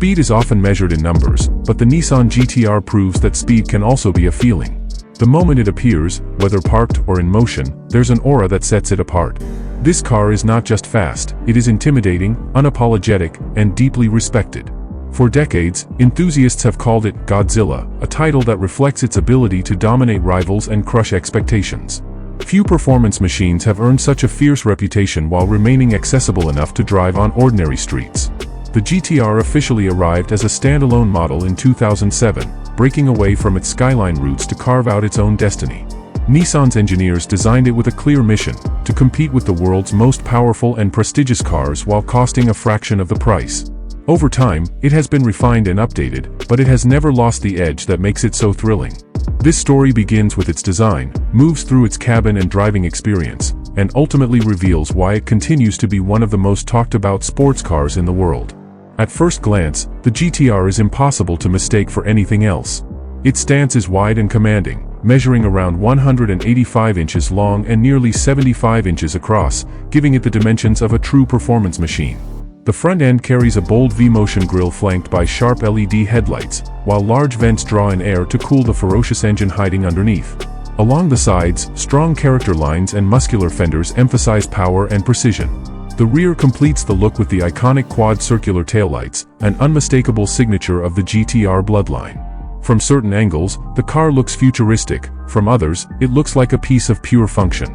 Speed is often measured in numbers, but the Nissan GT-R proves that speed can also be a feeling. The moment it appears, whether parked or in motion, there's an aura that sets it apart. This car is not just fast, it is intimidating, unapologetic, and deeply respected. For decades, enthusiasts have called it Godzilla, a title that reflects its ability to dominate rivals and crush expectations. Few performance machines have earned such a fierce reputation while remaining accessible enough to drive on ordinary streets. The GT-R officially arrived as a standalone model in 2007, breaking away from its Skyline roots to carve out its own destiny. Nissan's engineers designed it with a clear mission: to compete with the world's most powerful and prestigious cars while costing a fraction of the price. Over time, it has been refined and updated, but it has never lost the edge that makes it so thrilling. This story begins with its design, moves through its cabin and driving experience, and ultimately reveals why it continues to be one of the most talked about sports cars in the world. At first glance, the GT-R is impossible to mistake for anything else. Its stance is wide and commanding, measuring around 185 inches long and nearly 75 inches across, giving it the dimensions of a true performance machine. The front end carries a bold V-motion grille flanked by sharp LED headlights, while large vents draw in air to cool the ferocious engine hiding underneath. Along the sides, strong character lines and muscular fenders emphasize power and precision. The rear completes the look with the iconic quad-circular taillights, an unmistakable signature of the GT-R bloodline. From certain angles, the car looks futuristic; from others, it looks like a piece of pure function.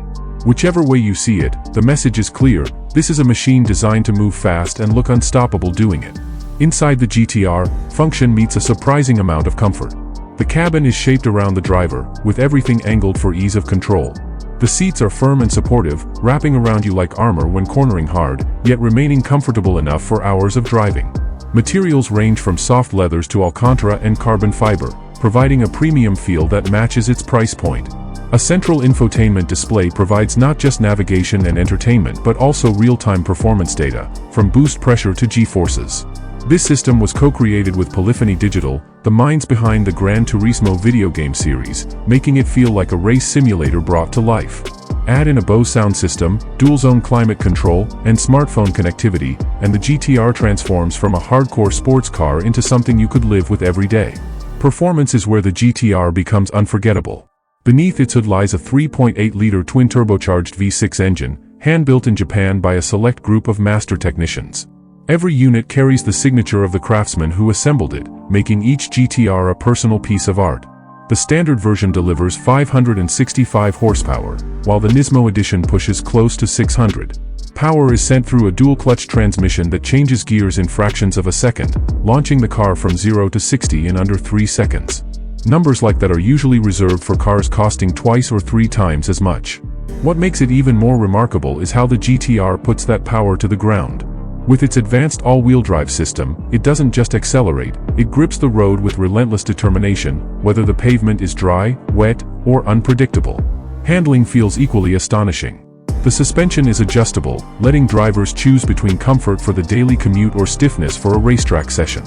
Whichever way you see it, the message is clear: this is a machine designed to move fast and look unstoppable doing it. Inside the GT-R, function meets a surprising amount of comfort. The cabin is shaped around the driver, with everything angled for ease of control. The seats are firm and supportive, wrapping around you like armor when cornering hard, yet remaining comfortable enough for hours of driving. Materials range from soft leathers to Alcantara and carbon fiber, providing a premium feel that matches its price point. A central infotainment display provides not just navigation and entertainment but also real-time performance data, from boost pressure to G-forces. This system was co-created with Polyphony Digital, the minds behind the Gran Turismo video game series, making it feel like a race simulator brought to life. Add in a Bose sound system, dual-zone climate control, and smartphone connectivity, and the GT-R transforms from a hardcore sports car into something you could live with every day. Performance is where the GT-R becomes unforgettable. Beneath its hood lies a 3.8-liter twin-turbocharged V6 engine, hand-built in Japan by a select group of master technicians. Every unit carries the signature of the craftsman who assembled it, making each GT-R a personal piece of art. The standard version delivers 565 horsepower, while the Nismo edition pushes close to 600. Power is sent through a dual-clutch transmission that changes gears in fractions of a second, launching the car from 0 to 60 in under 3 seconds. Numbers like that are usually reserved for cars costing twice or 3 times as much. What makes it even more remarkable is how the GT-R puts that power to the ground. With its advanced all-wheel drive system, it doesn't just accelerate, it grips the road with relentless determination, whether the pavement is dry, wet, or unpredictable. Handling feels equally astonishing. The suspension is adjustable, letting drivers choose between comfort for the daily commute or stiffness for a racetrack session.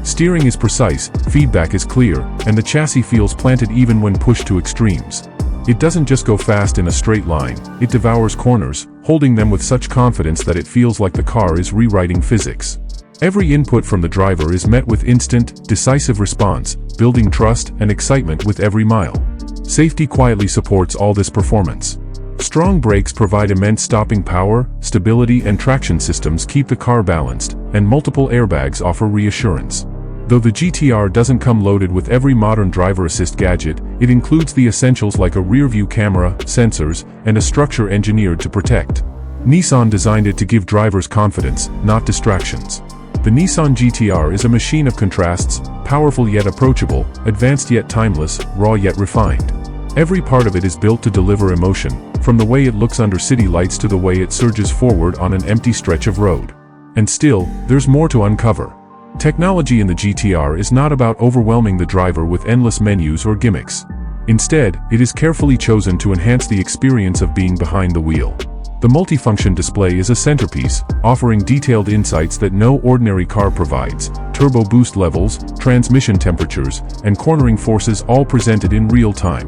Steering is precise, feedback is clear, and the chassis feels planted even when pushed to extremes. It doesn't just go fast in a straight line, it devours corners, holding them with such confidence that it feels like the car is rewriting physics. Every input from the driver is met with instant, decisive response, building trust and excitement with every mile. Safety quietly supports all this performance. Strong brakes provide immense stopping power, stability, and traction systems keep the car balanced, and multiple airbags offer reassurance. Though the GT-R doesn't come loaded with every modern driver assist gadget, it includes the essentials like a rear-view camera, sensors, and a structure engineered to protect. Nissan designed it to give drivers confidence, not distractions. The Nissan GT-R is a machine of contrasts, powerful yet approachable, advanced yet timeless, raw yet refined. Every part of it is built to deliver emotion, from the way it looks under city lights to the way it surges forward on an empty stretch of road. And still, there's more to uncover. Technology in the GT-R is not about overwhelming the driver with endless menus or gimmicks. Instead, it is carefully chosen to enhance the experience of being behind the wheel. The multifunction display is a centerpiece, offering detailed insights that no ordinary car provides: turbo boost levels, transmission temperatures, and cornering forces all presented in real time.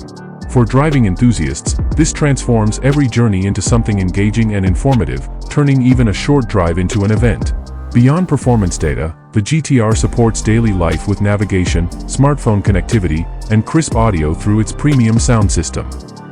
For driving enthusiasts, this transforms every journey into something engaging and informative, turning even a short drive into an event. Beyond performance data, The GT-R supports daily life with navigation, smartphone connectivity, and crisp audio through its premium sound system.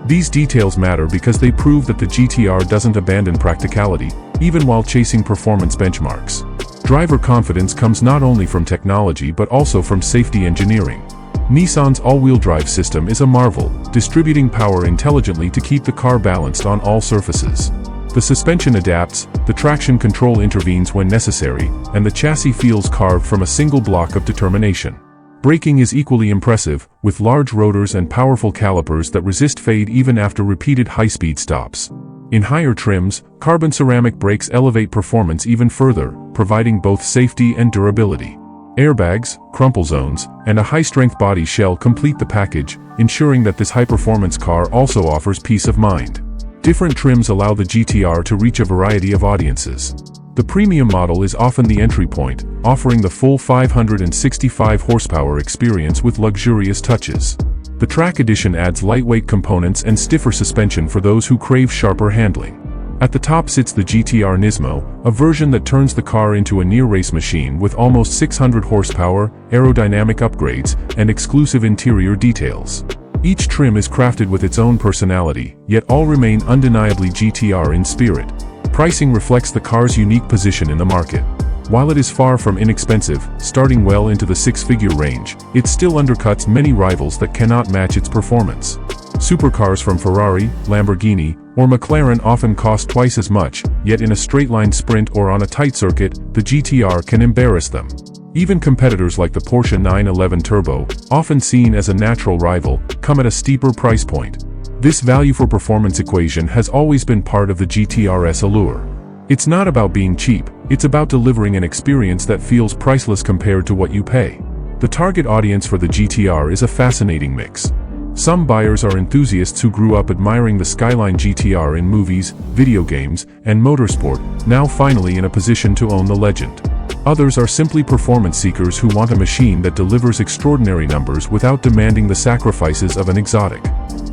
These details matter because they prove that the GT-R doesn't abandon practicality, even while chasing performance benchmarks. Driver confidence comes not only from technology but also from safety engineering. Nissan's all-wheel drive system is a marvel, distributing power intelligently to keep the car balanced on all surfaces. The suspension adapts, the traction control intervenes when necessary, and the chassis feels carved from a single block of determination. Braking is equally impressive, with large rotors and powerful calipers that resist fade even after repeated high-speed stops. In higher trims, carbon ceramic brakes elevate performance even further, providing both safety and durability. Airbags, crumple zones, and a high-strength body shell complete the package, ensuring that this high-performance car also offers peace of mind. Different trims allow the GT-R to reach a variety of audiences. The premium model is often the entry point, offering the full 565 horsepower experience with luxurious touches. The Track Edition adds lightweight components and stiffer suspension for those who crave sharper handling. At the top sits the GT-R Nismo, a version that turns the car into a near-race machine with almost 600 horsepower, aerodynamic upgrades, and exclusive interior details. Each trim is crafted with its own personality, yet all remain undeniably GT-R in spirit. Pricing reflects the car's unique position in the market. While it is far from inexpensive, starting well into the six-figure range, it still undercuts many rivals that cannot match its performance. Supercars from Ferrari, Lamborghini, or McLaren often cost twice as much, yet in a straight-line sprint or on a tight circuit, the GT-R can embarrass them. Even competitors like the Porsche 911 Turbo, often seen as a natural rival, come at a steeper price point. This value-for-performance equation has always been part of the GT-R's allure. It's not about being cheap, it's about delivering an experience that feels priceless compared to what you pay. The target audience for the GT-R is a fascinating mix. Some buyers are enthusiasts who grew up admiring the Skyline GT-R in movies, video games, and motorsport, now finally in a position to own the legend. Others are simply performance seekers who want a machine that delivers extraordinary numbers without demanding the sacrifices of an exotic.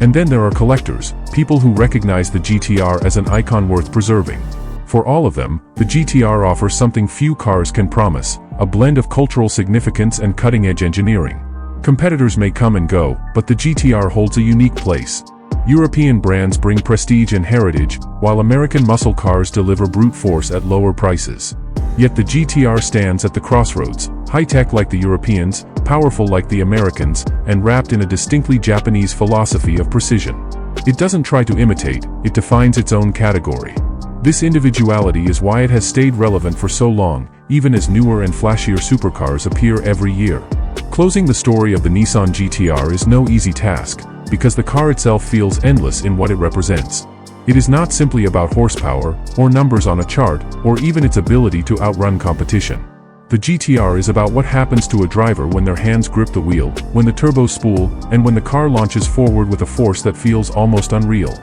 And then there are collectors, people who recognize the GT-R as an icon worth preserving. For all of them, the GT-R offers something few cars can promise, a blend of cultural significance and cutting-edge engineering. Competitors may come and go, but the GT-R holds a unique place. European brands bring prestige and heritage, while American muscle cars deliver brute force at lower prices. Yet the GT-R stands at the crossroads, high-tech like the Europeans, powerful like the Americans, and wrapped in a distinctly Japanese philosophy of precision. It doesn't try to imitate, it defines its own category. This individuality is why it has stayed relevant for so long, even as newer and flashier supercars appear every year. Closing the story of the Nissan GT-R is no easy task, because the car itself feels endless in what it represents. It is not simply about horsepower, or numbers on a chart, or even its ability to outrun competition. The GT-R is about what happens to a driver when their hands grip the wheel, when the turbos spool, and when the car launches forward with a force that feels almost unreal.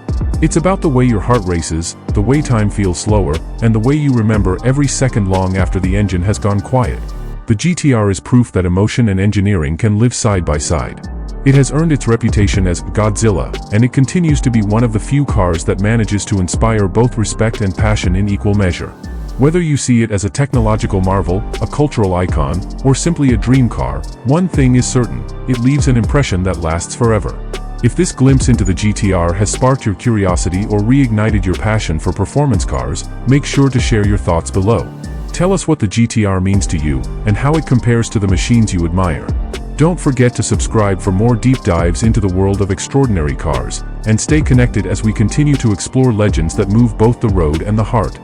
It's about the way your heart races, the way time feels slower, and the way you remember every second long after the engine has gone quiet. The GT-R is proof that emotion and engineering can live side by side. It has earned its reputation as Godzilla, and it continues to be one of the few cars that manages to inspire both respect and passion in equal measure. Whether you see it as a technological marvel, a cultural icon, or simply a dream car, one thing is certain: it leaves an impression that lasts forever. If this glimpse into the GT-R has sparked your curiosity or reignited your passion for performance cars, make sure to share your thoughts below. Tell us what the GT-R means to you, and how it compares to the machines you admire. Don't forget to subscribe for more deep dives into the world of extraordinary cars, and stay connected as we continue to explore legends that move both the road and the heart.